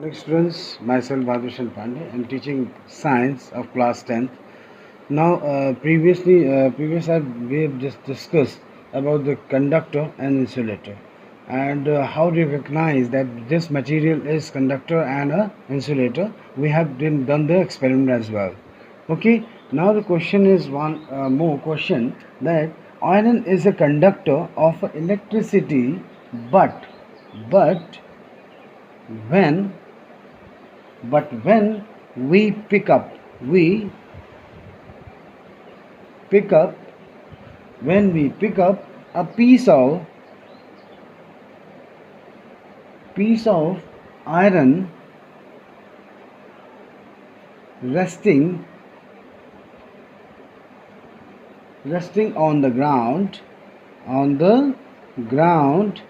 Morning students, myself Bhadushan Pandey. I'm teaching science of class 10th. Now, we have just discussed about the conductor and insulator and how to recognize that this material is conductor and a insulator. We have done the experiment as well. Okay, now the question is one more question that iron is a conductor of electricity, but but when when we pick up when we pick up a piece of iron resting on the ground on the ground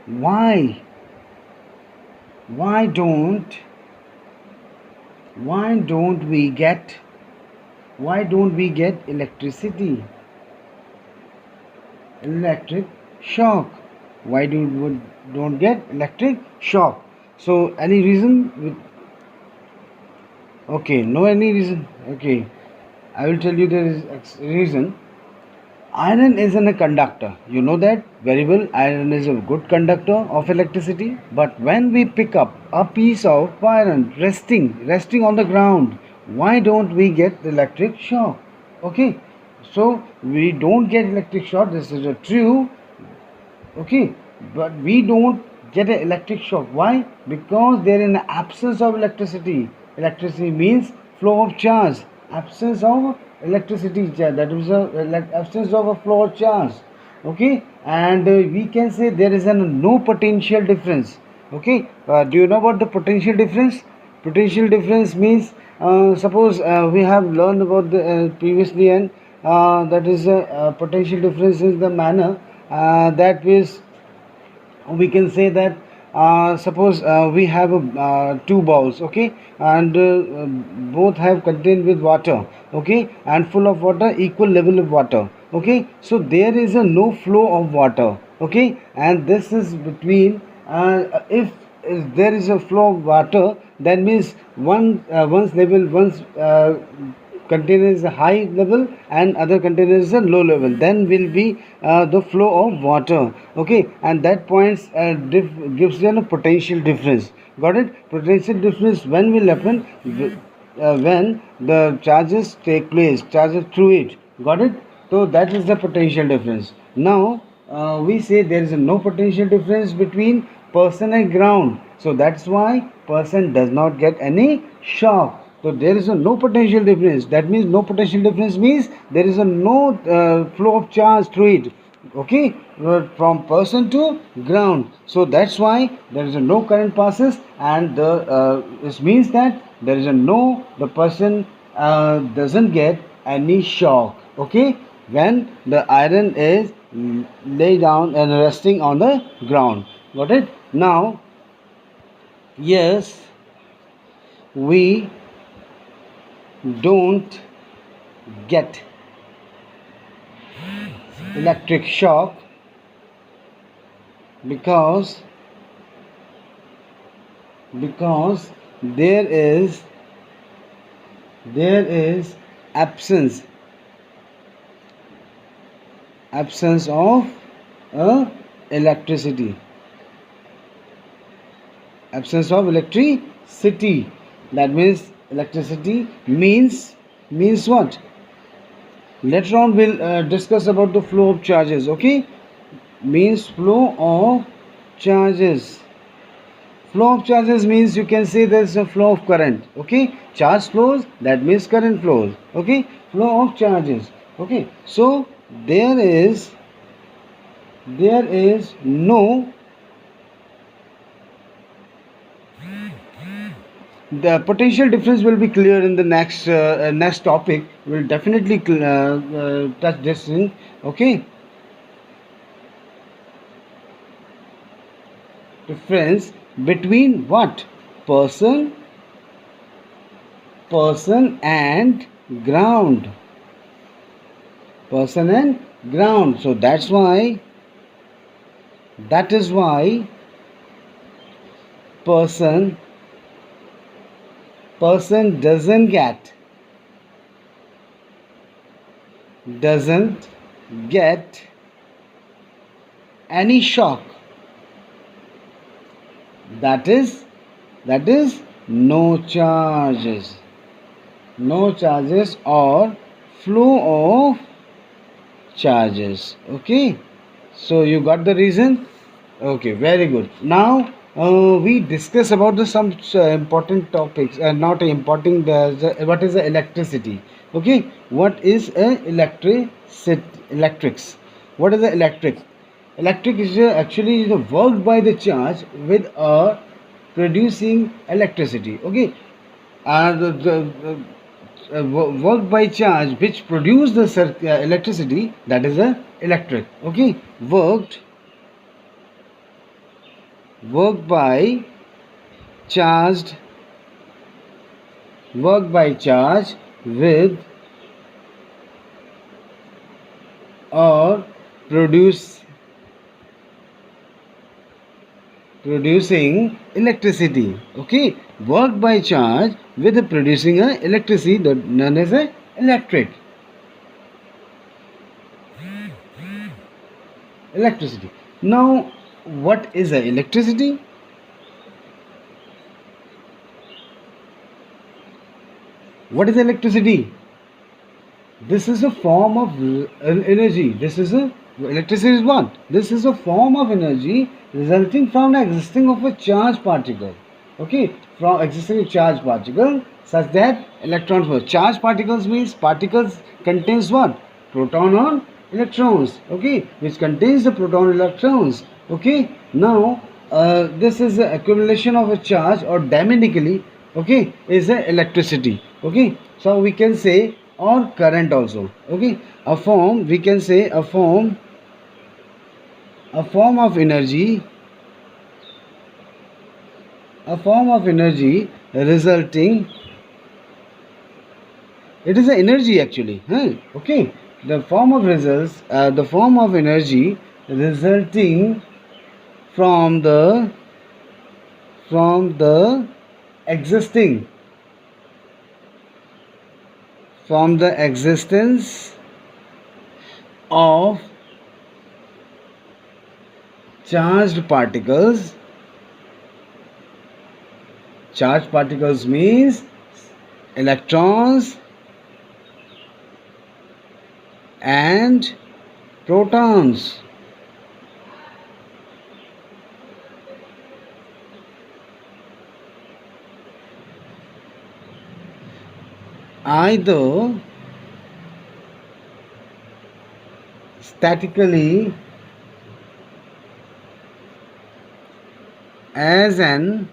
why why don't why don't we get electric shock? Why don't get electric shock? So any reason okay, no any reason. Okay, I will tell you there is reason. Iron isn't a conductor. You know that very well. Iron is a good conductor of electricity. But when we pick up a piece of iron resting on the ground, why don't we get electric shock? Okay, so we don't get electric shock. This is a true. Okay, but we don't get an electric shock. Why? Because they're in the absence of electricity. Electricity means flow of charge. Absence of electricity charge. That is a absence of a flow of charge. Okay, and we can say there is no potential difference. Okay, do you know about the potential difference? Potential difference means suppose we have learned about the previously, and that is potential difference is the manner that is we can say that suppose we have two bowls, okay, and both have contained with water, okay, and full of water, equal level of water, okay, so there is a no flow of water, okay, and this is between if there is a flow of water, that means one's container is a high level and other container is a low level, then will be the flow of water, okay, and that points gives you a potential difference. Got it? Potential difference when will happen when the charges take place, charges through it. Got it? So that is the potential difference. Now we say there is no potential difference between person and ground, so that's why person does not get any shock. So there is no potential difference. That means no potential difference means there is no flow of charge through it. Okay, from person to ground. So that's why there is no current passes, and this means that there is the person doesn't get any shock. Okay, when the iron is laid down and resting on the ground. Got it? Now, yes, we don't get electric shock because there is absence of electricity. Absence of electricity. That means electricity means what? Later on we'll discuss about the flow of charges. Okay, means flow of charges. Flow of charges means you can say there's a flow of current. Okay, charge flows, that means current flows. Okay, flow of charges. Okay, so there is no, the potential difference will be clear in the next topic. We'll definitely touch this thing. Okay, difference between what? Person and ground. Person and ground. So that is why person person doesn't get any shock. That is no charges. No charges or flow of charges. Okay, so you got the reason. Okay, very good. Now we discuss about the some important topics and not important. What is the electricity? Okay, what is a electrics? What is the electric? Electric is actually worked by the charge with a producing electricity. Okay, work by charge which produce the electricity, that is a electric. Okay, work by charged work by charge with or produce producing electricity. Okay, work by charge with producing a electricity, that known as a electricity. Now what is a electricity? What is electricity? This is a form of energy. This is a Electricity is what? This is a form of energy resulting from the existing of a charged particle. Okay, from existing charged particle such that electrons were charged particles means particles contains what? Proton or electrons. Okay, which contains the proton electrons. Okay, now this is the accumulation of a charge or dynamically. Okay, is a electricity. Okay, so we can say or current also. Okay, a form, we can say a form of energy resulting, it is an energy actually, huh? Okay, the form of energy resulting from the existing from the existence of charged particles. Charged particles means electrons and protons. Either statically as an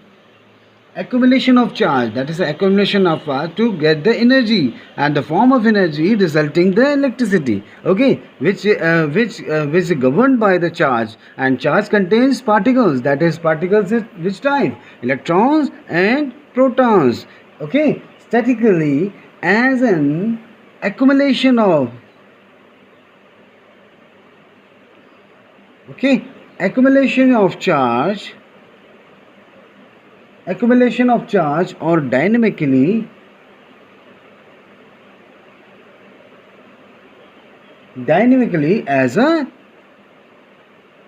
accumulation of charge, that is the accumulation of to get the energy, and the form of energy resulting the electricity. Okay, which is governed by the charge, and charge contains particles, that is particles is which type? Electrons and protons. Okay, statically as an accumulation of, okay, accumulation of charge or dynamically as a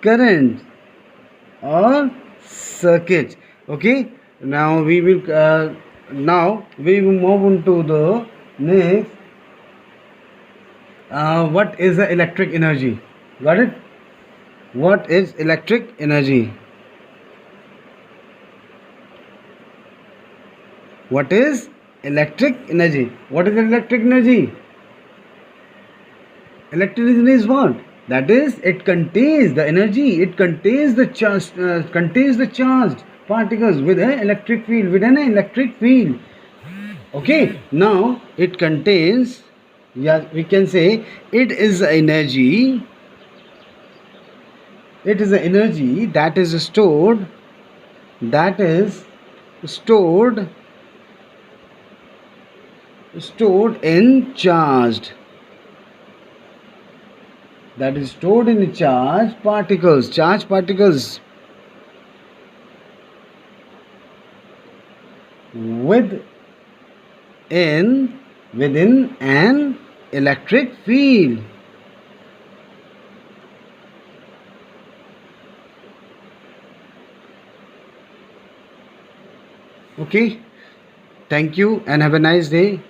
current or circuit. Okay, now we will move on to the next. What is the electric energy? Got it? What is electric energy? What is electric energy? What is electric energy? Electric energy is what? That is, it contains the energy. It contains the charged particles with an electric field. Okay. Now it contains. Yeah, we can say it is energy. It is the energy that is stored. Stored in charged. That is stored in charged particles. within within an electric field. Okay, thank you and have a nice day.